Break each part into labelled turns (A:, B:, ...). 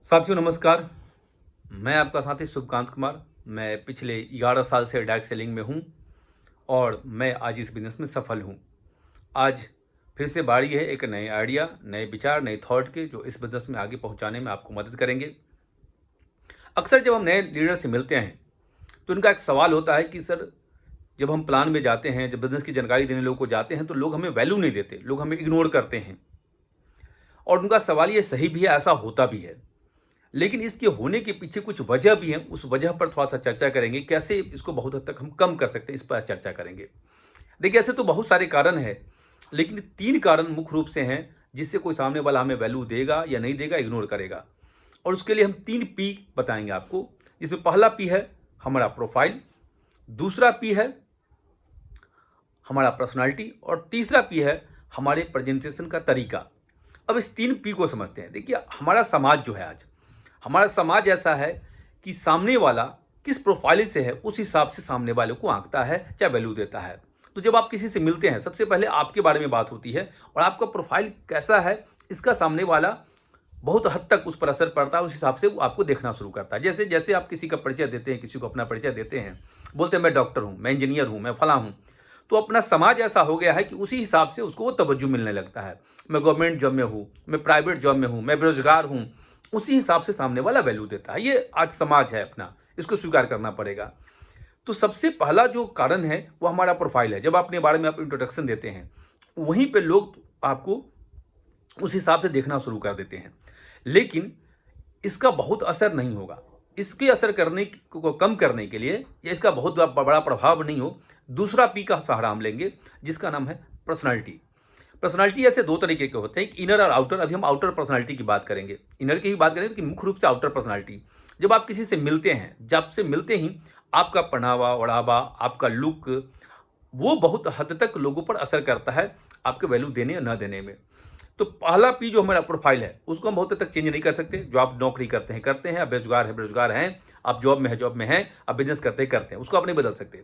A: साथियों नमस्कार। मैं आपका साथी शुभकांत कुमार। मैं पिछले 11 साल से डायरेक्ट सेलिंग में हूं और मैं आज इस बिज़नेस में सफल हूं। आज फिर से बारी है एक नए आइडिया, नए विचार, नए थॉट के जो इस बिज़नेस में आगे पहुंचाने में आपको मदद करेंगे। अक्सर जब हम नए लीडर से मिलते हैं तो उनका एक सवाल होता है कि सर, जब हम प्लान में जाते हैं, जब बिज़नेस की जानकारी देने लोगों को जाते हैं तो लोग हमें वैल्यू नहीं देते, लोग हमें इग्नोर करते हैं। और उनका सवाल ये सही भी है, ऐसा होता भी है। लेकिन इसके होने के पीछे कुछ वजह भी है, उस वजह पर थोड़ा-सा चर्चा करेंगे, कैसे इसको बहुत हद तक हम कम कर सकते हैं, इस पर चर्चा करेंगे। देखिए, ऐसे तो बहुत सारे कारण हैं, लेकिन 3 कारण मुख्य रूप से हैं, जिससे कोई सामने वाला हमें वैल्यू देगा या नहीं देगा, इग्नोर करेगा। और उसके लिए हम 3 पी बताएँगे आपको, जिसमें पहला पी है हमारा प्रोफाइल, दूसरा पी है हमारा पर्सनैलिटी और तीसरा पी है हमारे प्रेजेंटेशन का तरीका। अब इस 3 पी को समझते हैं। देखिए, हमारा समाज जो है आज, हमारा समाज ऐसा है कि सामने वाला किस प्रोफाइल से है, उस हिसाब से सामने वाले को आंकता है, चाहे वैल्यू देता है। तो जब आप किसी से मिलते हैं, सबसे पहले आपके बारे में बात होती है और आपका प्रोफाइल कैसा है, इसका सामने वाला बहुत हद तक उस पर असर पड़ता है। उस हिसाब से वो आपको देखना शुरू करता है। जैसे जैसे आप किसी का परिचय देते हैं, किसी को अपना परिचय देते हैं, बोलते हैं मैं डॉक्टर हूँ, मैं इंजीनियर हूँ, मैं फला हूँ, तो अपना समाज ऐसा हो गया है कि उसी हिसाब से उसको वो तवज्जो मिलने लगता है। मैं गवर्नमेंट जॉब में हूँ, मैं प्राइवेट जॉब में हूँ, मैं बेरोजगार हूँ, उसी हिसाब से सामने वाला वैल्यू देता है। ये आज समाज है अपना, इसको स्वीकार करना पड़ेगा। तो सबसे पहला जो कारण है वो हमारा प्रोफाइल है। जब अपने बारे में आप इंट्रोडक्शन देते हैं, वहीं पे लोग आपको उस हिसाब से देखना शुरू कर देते हैं। लेकिन इसका बहुत असर नहीं होगा। इसके असर करने को कम करने के लिए, या इसका बहुत बड़ा प्रभाव नहीं हो, दूसरा पी का सहारा हम लेंगे, जिसका नाम है पर्सनालिटी। पर्सनालिटी ऐसे 2 तरीके के होते हैं, एक इनर और आउटर। अभी हम आउटर पर्सनालिटी की बात करेंगे, इनर की ही बात करेंगे, कि मुख्य रूप से आउटर पर्सनालिटी। जब आप किसी से मिलते हैं, जब से मिलते ही आपका पहनावा ओढ़ावा, आपका लुक, वो बहुत हद तक लोगों पर असर करता है आपके वैल्यू देने या न देने में। तो पहला पी जो हमारा प्रोफाइल है, उसको हम बहुत हद तक चेंज नहीं कर सकते। जो आप नौकरी करते हैं, आप बेरोजगार हैं, आप जॉब में हैं, आप बिजनेस करते हैं, उसको आप नहीं बदल सकते।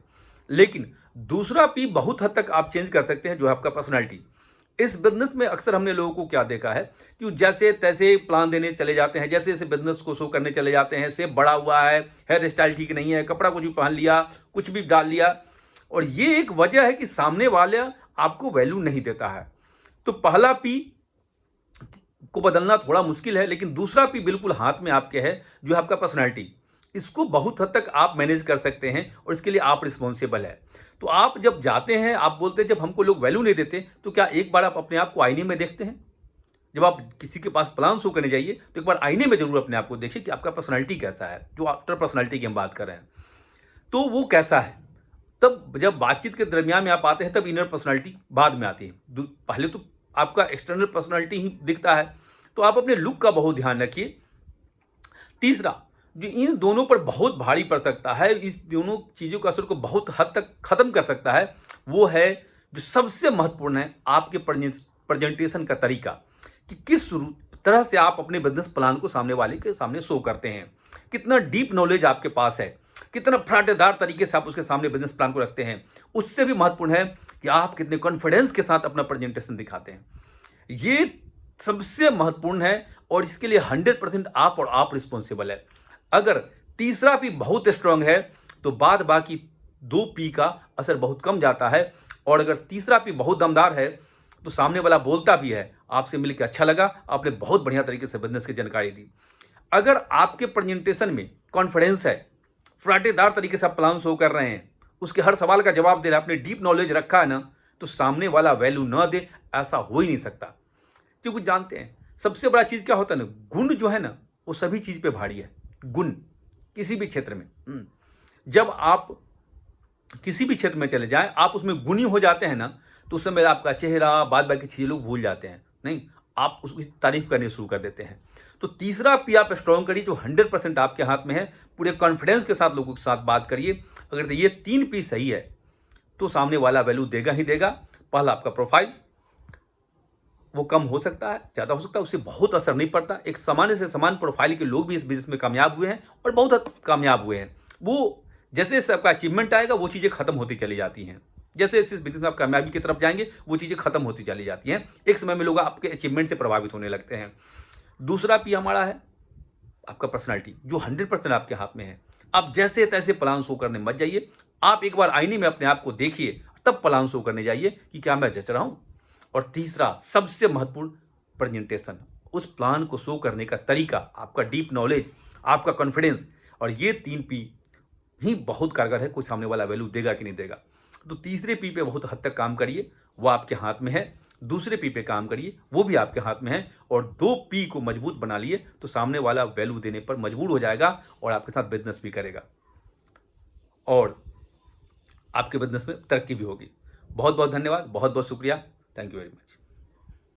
A: लेकिन दूसरा पी बहुत हद तक आप चेंज कर सकते हैं, जो है आपका पर्सनैलिटी। इस बिजनेस में अक्सर हमने लोगों को क्या देखा है कि जैसे तैसे प्लान देने चले जाते हैं, जैसे जैसे बिजनेस को शो करने चले जाते हैं, सेब बड़ा हुआ है, हेयर स्टाइल ठीक नहीं है, कपड़ा कुछ भी पहन लिया, कुछ भी डाल लिया। और ये एक वजह है कि सामने वाला आपको वैल्यू नहीं देता है। तो पहला पी को बदलना थोड़ा मुश्किल है, लेकिन दूसरा पी बिल्कुल हाथ में आपके है, जो है आपका पर्सनैलिटी। इसको बहुत हद तक आप मैनेज कर सकते हैं और इसके लिए आप रिस्पॉन्सिबल है। तो आप जब जाते हैं, आप बोलते हैं जब हमको लोग वैल्यू नहीं देते, तो क्या एक बार आप अपने आप को आईने में देखते हैं? जब आप किसी के पास प्लान शो करने जाइए, तो एक बार आईने में जरूर अपने आप को देखिए कि आपका पर्सनैलिटी कैसा है, जो आफ्टर पर्सनैलिटी की हम बात कर रहे हैं, तो वो कैसा है। तब जब बातचीत के दरमियान में आप आते हैं, तब इनर पर्सनैलिटी बाद में आती है। पहले तो आपका एक्सटर्नल पर्सनैलिटी ही दिखता है, तो आप अपने लुक का बहुत ध्यान रखिए। तीसरा, जो इन दोनों पर बहुत भारी पड़ सकता है, इस दोनों चीज़ों का असर को बहुत हद तक खत्म कर सकता है, वो है जो सबसे महत्वपूर्ण है, आपके प्रेजेंटेशन का तरीका, कि किस तरह से आप अपने बिजनेस प्लान को सामने वाले के सामने शो करते हैं, कितना डीप नॉलेज आपके पास है, कितना फराटेदार तरीके से आप उसके सामने बिजनेस प्लान को रखते हैं। उससे भी महत्वपूर्ण है कि आप कितने कॉन्फिडेंस के साथ अपना प्रेजेंटेशन दिखाते हैं। ये सबसे महत्वपूर्ण है और इसके लिए 100% आप और आप रिस्पॉन्सिबल है। अगर तीसरा पी बहुत स्ट्रांग है, तो बाद बाकी 2 पी का असर बहुत कम जाता है। और अगर तीसरा पी बहुत दमदार है, तो सामने वाला बोलता भी है आपसे मिलकर अच्छा लगा, आपने बहुत बढ़िया तरीके से बिजनेस की जानकारी दी। अगर आपके प्रेजेंटेशन में कॉन्फिडेंस है, फराटेदार तरीके से आप प्लान शो कर रहे हैं, उसके हर सवाल का जवाब दे रहे हैं, आपने डीप नॉलेज रखा है ना, तो सामने वाला वैल्यू ना दे, ऐसा हो ही नहीं सकता। क्योंकि जानते हैं सबसे बड़ा चीज क्या होता है ना, गुण जो है ना, वो सभी चीज पे भारी है। गुण किसी भी क्षेत्र में, जब आप किसी भी क्षेत्र में चले जाएं, आप उसमें गुणी हो जाते हैं ना, तो उस समय आपका चेहरा, बाद बाकी चीजें लोग भूल जाते हैं, नहीं, आप उसकी तारीफ करनी शुरू कर देते हैं। तो तीसरा पी आप स्ट्रॉन्ग करिए, जो 100% आपके हाथ में है। पूरे कॉन्फिडेंस के साथ लोगों के साथ बात करिए। अगर ये 3 पी सही है, तो सामने वाला वैल्यू देगा ही देगा। पहला आपका प्रोफाइल, वो कम हो सकता है, ज़्यादा हो सकता है, उससे बहुत असर नहीं पड़ता। एक सामान्य से समान प्रोफाइल के लोग भी इस बिजनेस में कामयाब हुए हैं और बहुत हद कामयाब हुए हैं। वो जैसे जैसे आपका अचीवमेंट आएगा, वो चीज़ें खत्म होती चली जाती हैं। जैसे जैसे इस बिजनेस में आप कामयाबी की तरफ जाएंगे, वो चीज़ें खत्म होती चली जाती हैं। एक समय में लोग आपके अचीवमेंट से प्रभावित होने लगते हैं। दूसरा पी हमारा है आपका पर्सनालिटी जो 100% आपके हाथ में है। आप जैसे तैसे प्लान शो करने मत जाइए। आप एक बार आईने में अपने आप को देखिए, तब प्लान शो करने जाइए कि क्या मैं जच रहा हूं। और तीसरा सबसे महत्वपूर्ण, प्रेजेंटेशन। उस प्लान को शो करने का तरीका, आपका डीप नॉलेज, आपका कॉन्फिडेंस, और ये 3 पी ही बहुत कारगर है, कोई सामने वाला वैल्यू देगा कि नहीं देगा। तो तीसरे पी पे बहुत हद तक काम करिए, वो आपके हाथ में है। दूसरे पी पे काम करिए, वो भी आपके हाथ में है। और 2 पी को मजबूत बना लिए तो सामने वाला वैल्यू देने पर मजबूर हो जाएगा और आपके साथ बिजनेस भी करेगा और आपके बिजनेस में तरक्की भी होगी। बहुत बहुत धन्यवाद, बहुत बहुत शुक्रिया। Thank you very much.